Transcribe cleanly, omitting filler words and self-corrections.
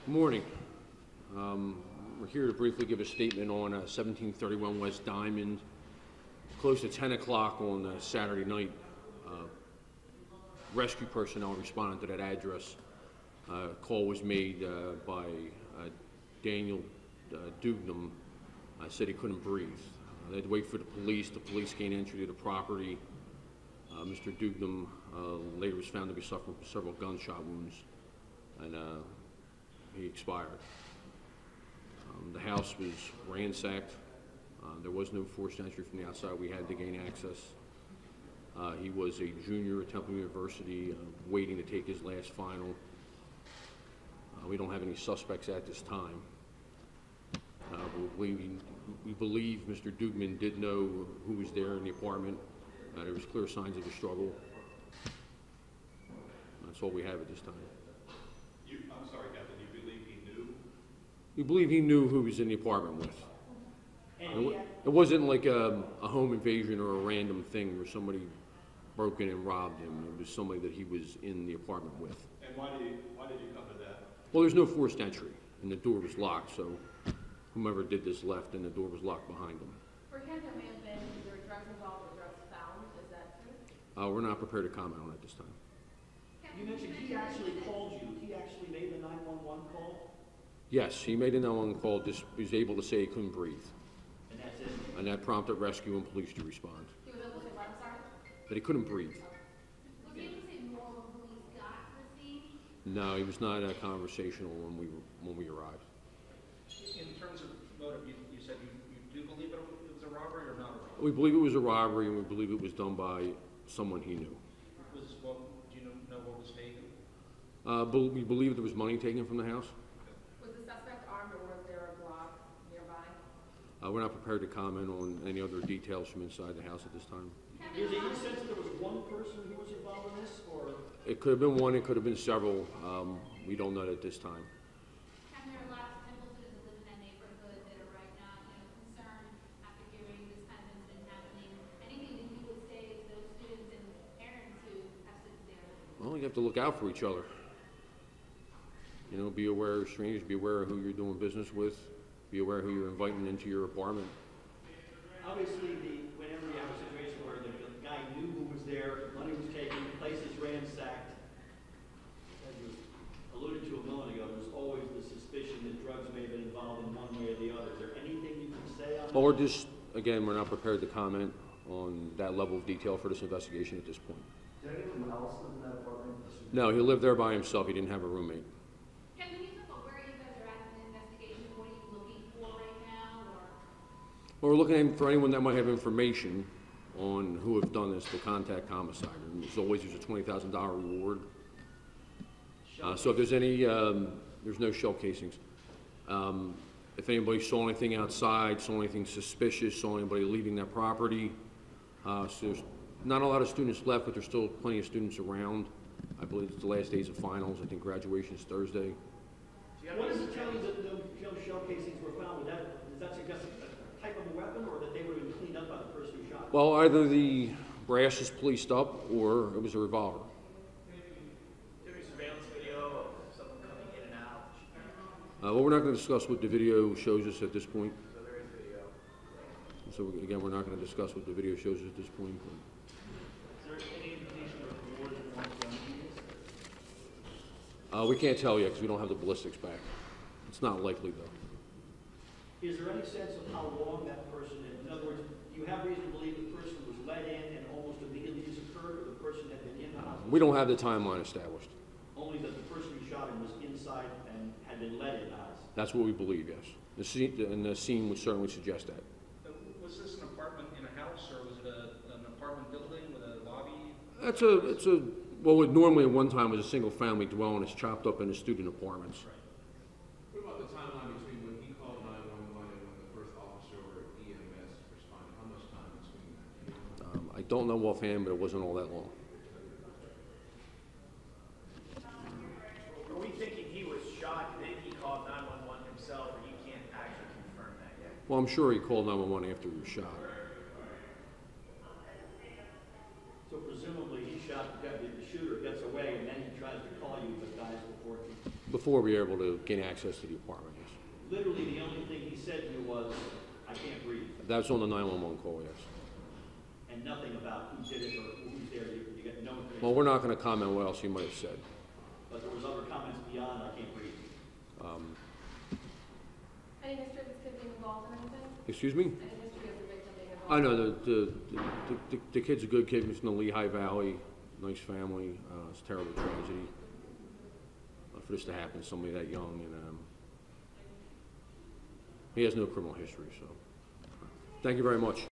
Good morning. We're here to briefly give a statement on 1731 West Diamond. Close to 10 o'clock on Saturday night, rescue personnel responded to that address. Call was made by Daniel Duignam. Said he couldn't breathe. They had to wait for the police. The police gained entry to the property. Mr. Duignam later was found to be suffering from several gunshot wounds, and he expired. The house was ransacked. There was no forced entry from the outside. We had to gain access. He was a junior at Temple University, waiting to take his last final. We don't have any suspects at this time. We believe Mr. Duignam did know who was there in the apartment. There was clear signs of a struggle. That's all we have at this time. I'm sorry, Captain, you believe he knew? We believe he knew who he was in the apartment with. It wasn't like a home invasion or a random thing where somebody broke in and robbed him. It was somebody that he was in the apartment with. And why did you come to that? Well, there's no forced entry, and the door was locked, so whomever did this left, and the door was locked behind them. For him, there may have been either drugs involved or drugs found. Is that true? We're not prepared to comment on it this time. You mentioned he actually called you. He actually made the 911 call? Yes, he made a 911 call. Just he was able to say he couldn't breathe. And that's it? And that prompted rescue and police to respond. He was able to say what, I'm sorry? That he couldn't breathe. Was he able to say more when police got to the scene? No, he was not conversational when we arrived. In terms of motive, you said you do believe it was a robbery or not a robbery? We believe it was a robbery, and we believe it was done by someone he knew. Do you know what was taken? We believe there was money taken from the house. Was the suspect armed or was there a Glock nearby? We're not prepared to comment on any other details from inside the house at this time. Is it your sense that there was one person who was involved in this, or? It could have been one, it could have been several. We don't know at this time. And there are a lot of Temple students that live in that neighborhood that are right now, concerned after hearing this kind of incident happening. Anything that you would say to those students and parents who have stood there? Well, you have to look out for each other. Be aware of strangers, be aware of who you're doing business with, be aware of who you're inviting into your apartment. Obviously, whenever you have a situation where the guy knew who was there, money was taken, the place is ransacked, as you alluded to a moment ago, there's always the suspicion that drugs may have been involved in one way or the other. Is there anything you can say on that? Well, we're not prepared to comment on that level of detail for this investigation at this point. Did anyone else live in that apartment? No, he lived there by himself. He didn't have a roommate. Can you talk about where you guys are at in the investigation? What are you looking for right now? Well, we're looking for anyone that might have information on who have done this to contact homicide. And there's a $20,000 reward. So if there's any, there's no shell casings. If anybody saw anything outside, saw anything suspicious, saw anybody leaving that property, so there's not a lot of students left, but there's still plenty of students around. I believe it's the last days of finals. I think graduation is Thursday. What does it tell you that no shell casings were found? Does that suggest a type of a weapon, or that they would have been cleaned up by the person who shot them? Well, either the brass is policed up or it was a revolver. There was surveillance video of someone coming in and out. Well, we're not going to discuss what the video shows us at this point. So there is video. So again, we're not going to discuss what the video shows us at this point. But Is there any indication of more than one gun use? we can't tell yet because we don't have the ballistics back. It's not likely, though. Is there any sense of how long that person, in other words, do you have reason to believe the person was let in and almost immediately this occurred, or the person had been in the house? We don't have the timeline established. Only that the person who shot him was inside and had been let in the house? That's what we believe, yes. The scene would certainly suggest that. Was this an apartment in a house, or was it an apartment building with a lobby? Well, what normally at one time was a single-family dwelling. It's chopped up into student apartments. What about the timeline between when he called 911 and when the first officer or EMS responded? How much time between that? I don't know offhand, but it wasn't all that long. Are we thinking he was shot, then he called 911 himself, or you can't actually confirm that yet? Well, I'm sure he called 911 after he was shot. So presumably he shot, the shooter gets away, and then he tries to call you but dies before he Before we were able to gain access to the apartment, yes. Literally, the only thing he said to you was, I can't breathe, That was on the 911 call, yes. and nothing about who did it or who's there, you get no information. Well, we're not going to comment what else he might have said. But there was other comments beyond, I can't breathe. Any history of this kid being involved in anything? Excuse me? Any history of the victim being involved? I know the kid's a good kid. He's from the Lehigh Valley, nice family. It's a terrible tragedy for this to happen to somebody that young, and he has no criminal history. So, thank you very much.